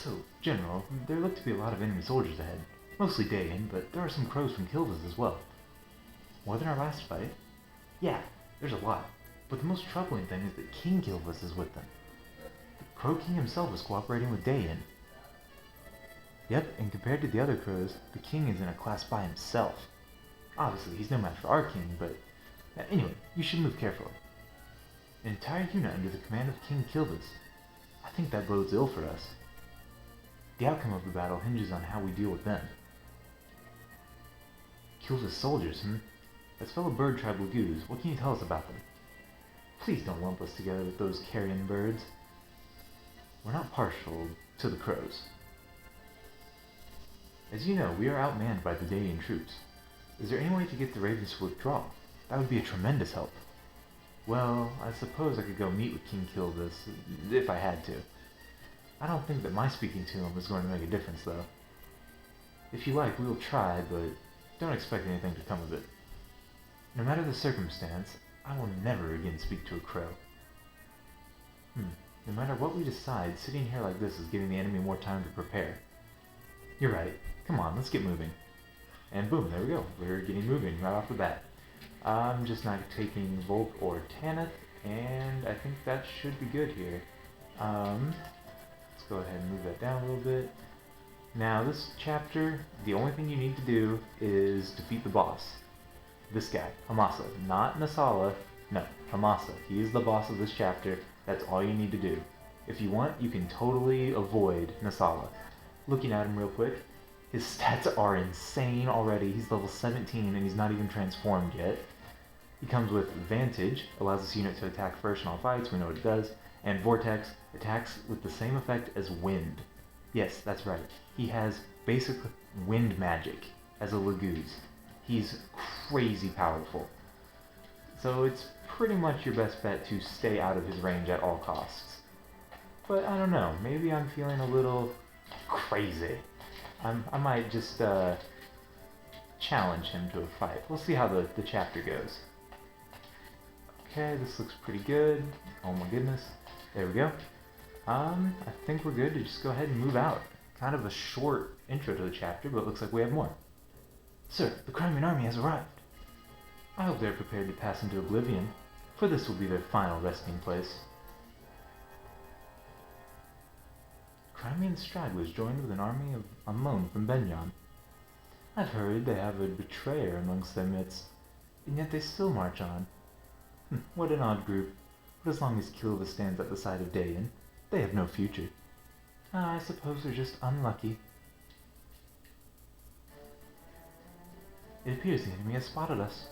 So, General, there look to be a lot of enemy soldiers ahead. Mostly Dayan, but there are some crows from Kilda's as well. More than our last fight? Yeah, there's a lot. But the most troubling thing is that King Kilda's is with them. The Crow King himself is cooperating with Dayan. Yep, and compared to the other crows, the king is in a class by himself. Obviously, he's no match for our king, but anyway, you should move carefully. An entire unit under the command of King Kilda's. I think that bodes ill for us. The outcome of the battle hinges on how we deal with them. Kilda's soldiers, As fellow bird tribe Lagoos, what can you tell us about them? Please don't lump us together with those carrion birds. We're not partial to the crows. As you know, we are outmanned by the Dayan troops. Is there any way to get the ravens to withdraw? That would be a tremendous help. Well, I suppose I could go meet with King Kilda's, if I had to. I don't think that my speaking to him is going to make a difference, though. If you like, we will try, but don't expect anything to come of it. No matter the circumstance, I will never again speak to a crow. No matter what we decide, sitting here like this is giving the enemy more time to prepare. You're right. Come on, let's get moving. And boom, there we go. We're getting moving right off the bat. I'm just not taking Volk or Tanith, and I think that should be good here. Let's go ahead and move that down a little bit. Now, this chapter, the only thing you need to do is defeat the boss. This guy, Hamasa. Not Nasala. No, Hamasa. He is the boss of this chapter. That's all you need to do. If you want, you can totally avoid Nasala. Looking at him real quick, his stats are insane already. He's level 17 and he's not even transformed yet. He comes with Vantage, allows this unit to attack first in all fights, we know what it does, and Vortex attacks with the same effect as Wind. Yes, that's right. He has basic wind magic as a Lagoos. He's crazy powerful. So it's pretty much your best bet to stay out of his range at all costs. But I don't know, maybe I'm feeling a little crazy. I might just challenge him to a fight. We'll see how the chapter goes. Okay, this looks pretty good. Oh my goodness. There we go. I think we're good to just go ahead and move out. Kind of a short intro to the chapter, but it looks like we have more. Sir, the Crimean army has arrived. I hope they're prepared to pass into oblivion, for this will be their final resting place. Crimean stragglers joined with an army on loan from Benyon. I've heard they have a betrayer amongst their midst, and yet they still march on. What an odd group, but as long as Kilda stands at the side of Dayan, they have no future. I suppose they're just unlucky. It appears the enemy has spotted us.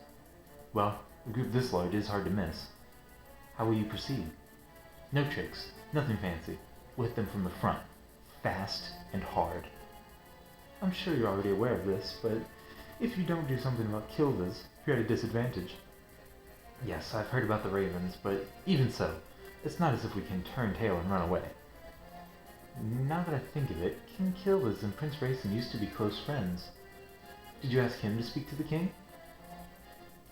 Well, a group this large is hard to miss. How will you proceed? No tricks, nothing fancy. We'll hit them from the front, fast and hard. I'm sure you're already aware of this, but if you don't do something about Kilda's, you're at a disadvantage. Yes, I've heard about the ravens, but even so, it's not as if we can turn tail and run away. Now that I think of it, King Kilda's and Prince Rayson used to be close friends. Did you ask him to speak to the king?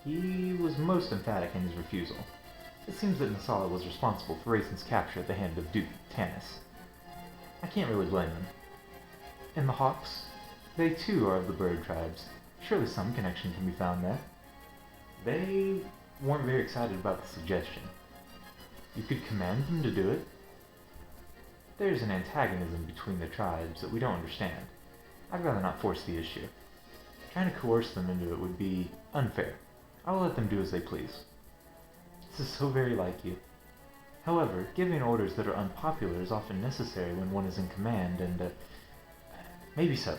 He was most emphatic in his refusal. It seems that Nasala was responsible for Rayson's capture at the hand of Duke Tanis. I can't really blame him. And the Hawks? They too are of the bird tribes. Surely some connection can be found there. They weren't very excited about the suggestion. You could command them to do it? There's an antagonism between the tribes that we don't understand. I'd rather not force the issue. Trying to coerce them into it would be unfair. I will let them do as they please. This is so very like you. However, giving orders that are unpopular is often necessary when one is in command, and maybe so.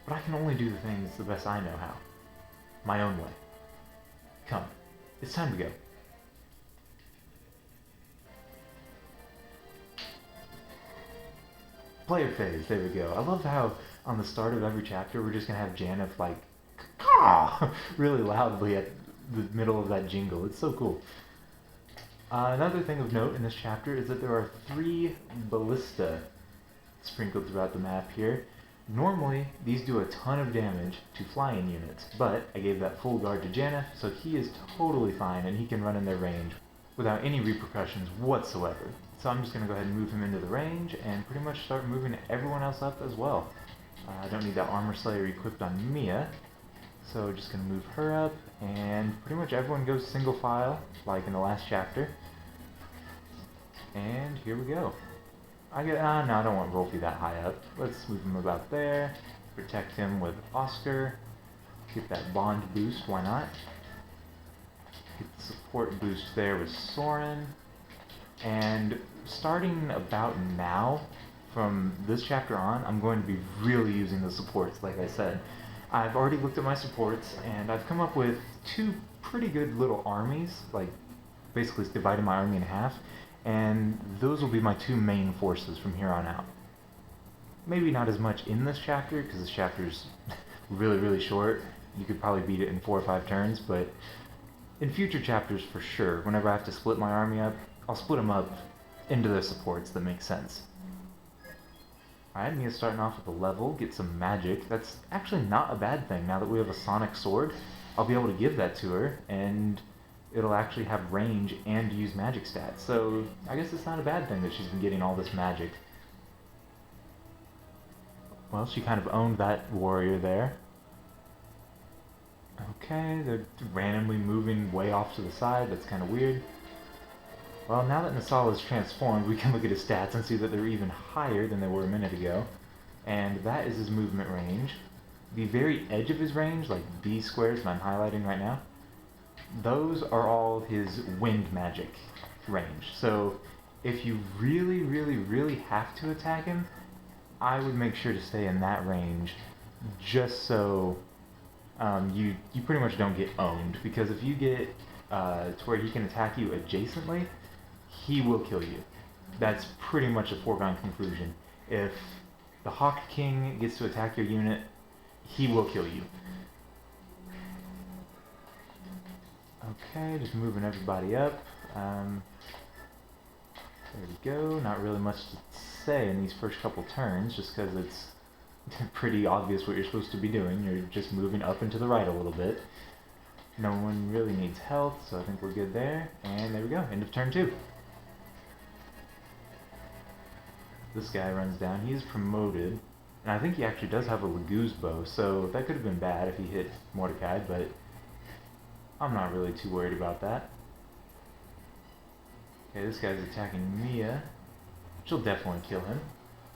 But I can only do the things the best I know how. My own way. Come, it's time to go. Player phase, there we go. I love how on the start of every chapter we're just going to have Janeth like, caw, really loudly at the middle of that jingle. It's so cool. Another thing of note in this chapter is that there are 3 ballista sprinkled throughout the map here. Normally, these do a ton of damage to flying units, but I gave that full guard to Janeth, so he is totally fine and he can run in their range without any repercussions whatsoever. So I'm just going to go ahead and move him into the range and pretty much start moving everyone else up as well. I don't need that Armor Slayer equipped on Mia, so just going to move her up, and pretty much everyone goes single file, like in the last chapter. And here we go. No, I don't want Rolfie that high up. Let's move him about there, protect him with Oscar, get that bond boost, why not? Get the support boost there with Soren, and starting about now, from this chapter on, I'm going to be really using the supports, like I said. I've already looked at my supports, and I've come up with two pretty good little armies, like basically dividing my army in half, and those will be my two main forces from here on out. Maybe not as much in this chapter, because this chapter's really, really short. You could probably beat it in 4 or 5 turns, but in future chapters for sure, whenever I have to split my army up, I'll split them up into the supports that make sense. Alright, Mia's starting off with a level, get some magic. That's actually not a bad thing. Now that we have a sonic sword, I'll be able to give that to her, and it'll actually have range and use magic stats. So I guess it's not a bad thing that she's been getting all this magic. Well, she kind of owned that warrior there. Okay, they're randomly moving way off to the side. That's kind of weird. Well, now that Nasal is transformed, we can look at his stats and see that they're even higher than they were a minute ago. And that is his movement range. The very edge of his range, like these squares that I'm highlighting right now, those are all his wind magic range. So if you really, really, really have to attack him, I would make sure to stay in that range, just so you pretty much don't get owned. Because if you get to where he can attack you adjacently, he will kill you. That's pretty much a foregone conclusion. If the Hawk King gets to attack your unit, he will kill you. Okay, just moving everybody up. There we go. Not really much to say in these first couple turns, just because it's pretty obvious what you're supposed to be doing. You're just moving up and to the right a little bit. No one really needs health, so I think we're good there. And there we go, end of turn 2. This guy runs down. He is promoted, and I think he actually does have a Laguz bow, so that could have been bad if he hit Mordecai, but I'm not really too worried about that. Okay, this guy's attacking Mia. She'll definitely kill him,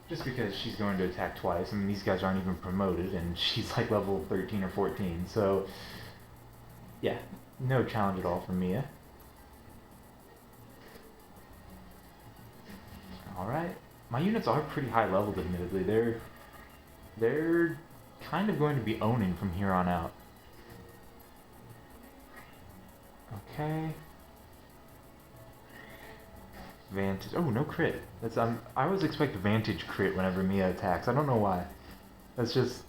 just because she's going to attack twice. I mean, these guys aren't even promoted, and she's like level 13 or 14, so yeah, no challenge at all for Mia. Alright, my units are pretty high leveled, admittedly. They're kind of going to be owning from here on out. Okay. Vantage. Oh, no crit. That's I always expect Vantage crit whenever Mia attacks. I don't know why. That's just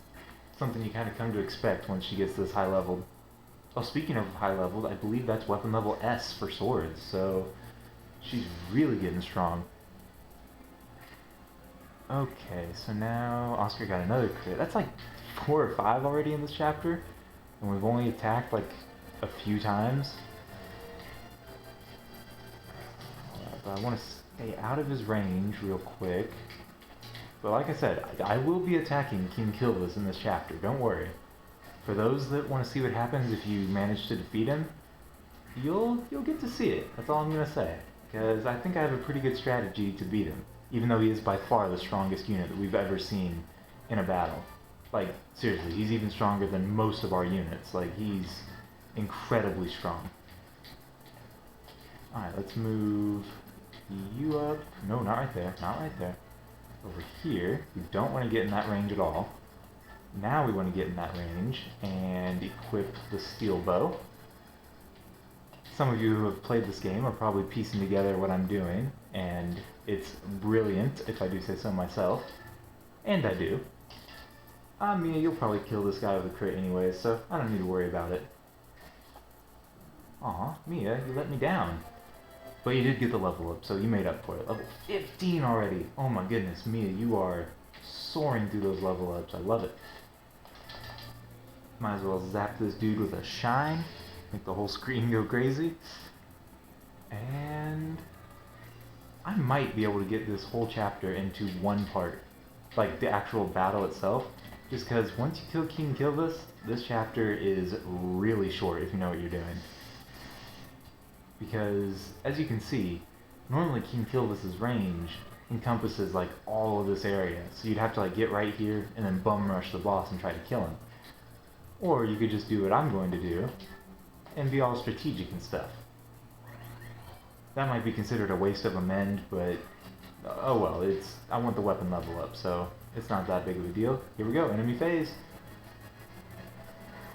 something you kind of come to expect once she gets this high leveled. Oh, speaking of high leveled, I believe that's weapon level S for swords, so she's really getting strong. Okay, so now Oscar got another crit. That's like 4 or 5 already in this chapter, and we've only attacked like a few times. But I want to stay out of his range real quick. But like I said, I will be attacking King Kilvis in this chapter, don't worry. For those that want to see what happens if you manage to defeat him, you'll get to see it. That's all I'm going to say. Because I think I have a pretty good strategy to beat him, even though he is by far the strongest unit that we've ever seen in a battle. Like, seriously, he's even stronger than most of our units. Like, he's incredibly strong. Alright, let's move you up. No, not right there. Not right there. Over here. We don't want to get in that range at all. Now we want to get in that range and equip the steel bow. Some of you who have played this game are probably piecing together what I'm doing, and it's brilliant, if I do say so myself. And I do. Mia, you'll probably kill this guy with a crit anyway, so I don't need to worry about it. Aw, Mia, you let me down. But you did get the level up, so you made up for it. Level 15 already! Oh my goodness, Mia, you are soaring through those level ups. I love it. Might as well zap this dude with a shine. Make the whole screen go crazy. And I might be able to get this whole chapter into one part, like the actual battle itself, just because once you kill King Kilvis, this chapter is really short if you know what you're doing. Because, as you can see, normally King Kilvis's range encompasses like all of this area, so you'd have to like get right here and then bum rush the boss and try to kill him. Or you could just do what I'm going to do and be all strategic and stuff. That might be considered a waste of a mend, but oh well, I want the weapon level up, so it's not that big of a deal. Here we go, enemy phase.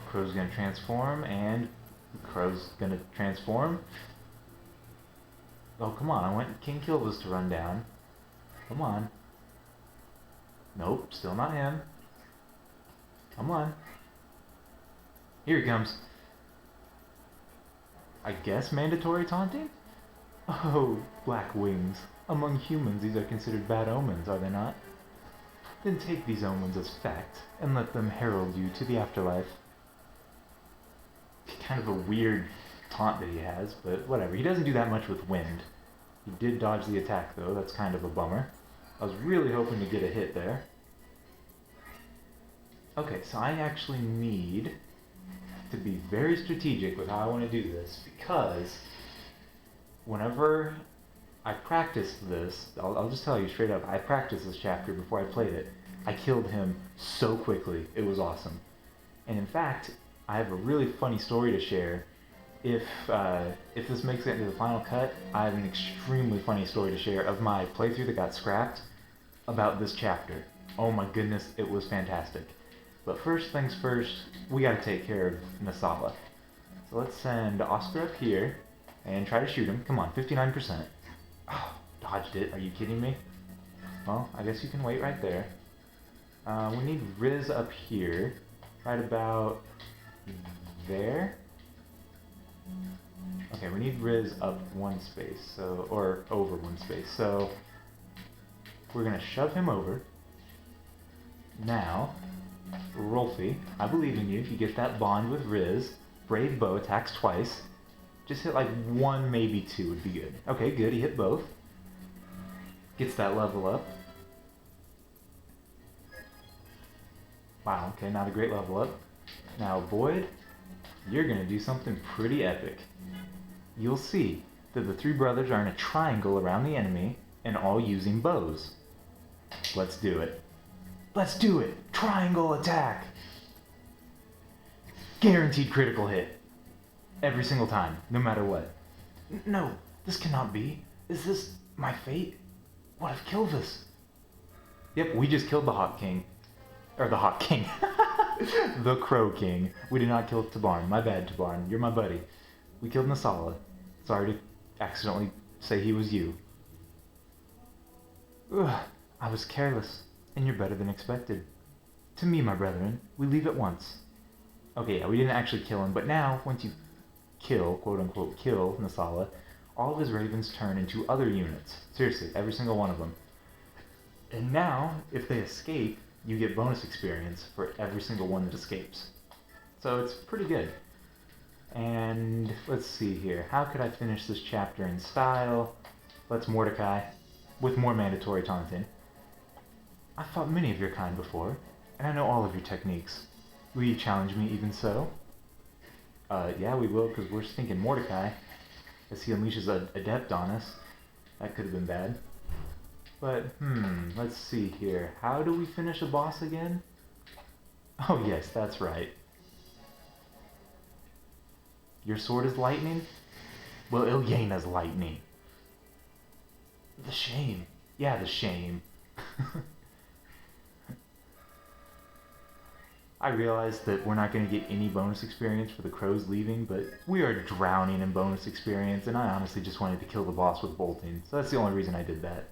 Crow's gonna transform, and Crow's gonna transform. Oh, come on, I want King Kilvis to run down. Come on. Nope, still not him. Come on. Here he comes. I guess mandatory taunting? Oh, black wings. Among humans, these are considered bad omens, are they not? Then take these omens as fact, and let them herald you to the afterlife. Kind of a weird taunt that he has, but whatever. He doesn't do that much with wind. He did dodge the attack, though. That's kind of a bummer. I was really hoping to get a hit there. Okay, so I actually need to be very strategic with how I want to do this, because whenever I practiced this, I'll just tell you straight up, I practiced this chapter before I played it. I killed him so quickly. It was awesome. And in fact, I have a really funny story to share. If this makes it into the final cut, I have an extremely funny story to share of my playthrough that got scrapped about this chapter. Oh my goodness, it was fantastic. But first things first, we gotta take care of Nasala. So let's send Oscar up here and try to shoot him. Come on, 59%. Oh, dodged it. Are you kidding me? Well, I guess you can wait right there. We need Riz up here, right about there. Okay, we need Riz up one space, so, or over one space. So we're gonna shove him over. Now, Rolfie, I believe in you. If you get that bond with Riz, Brave Bow attacks twice. Just hit like one, maybe two would be good. Okay, good. He hit both. Gets that level up. Wow, okay, not a great level up. Now, Boyd, you're gonna do something pretty epic. You'll see that the three brothers are in a triangle around the enemy and all using bows. Let's do it. Let's do it! Triangle attack! Guaranteed critical hit. Every single time, no matter what. No, this cannot be. Is this my fate? What if Kilvis? Yep, we just killed the Hawk King. Or the Hawk King. The Crow King. We did not kill Tabarn. My bad, Tabarn. You're my buddy. We killed Nasala. Sorry to accidentally say he was you. Ugh, I was careless, and you're better than expected. To me, my brethren, we leave at once. Okay, yeah, we didn't actually kill him, but now, once you kill, quote-unquote kill, Nasala, all of his ravens turn into other units. Seriously, every single one of them. And now, if they escape, you get bonus experience for every single one that escapes. So it's pretty good. And let's see here. How could I finish this chapter in style? Let's Mordecai, with more mandatory taunting. I've fought many of your kind before, and I know all of your techniques. Will you challenge me even so? Yeah, we will, because we're thinking Mordecai, as he unleashes an adept on us. That could have been bad. But, let's see here. How do we finish a boss again? Oh yes, that's right. Your sword is lightning? Well, Ilyena's lightning. The shame. Yeah, the shame. I realize that we're not going to get any bonus experience for the crows leaving, but we are drowning in bonus experience, and I honestly just wanted to kill the boss with bolting, so that's the only reason I did that.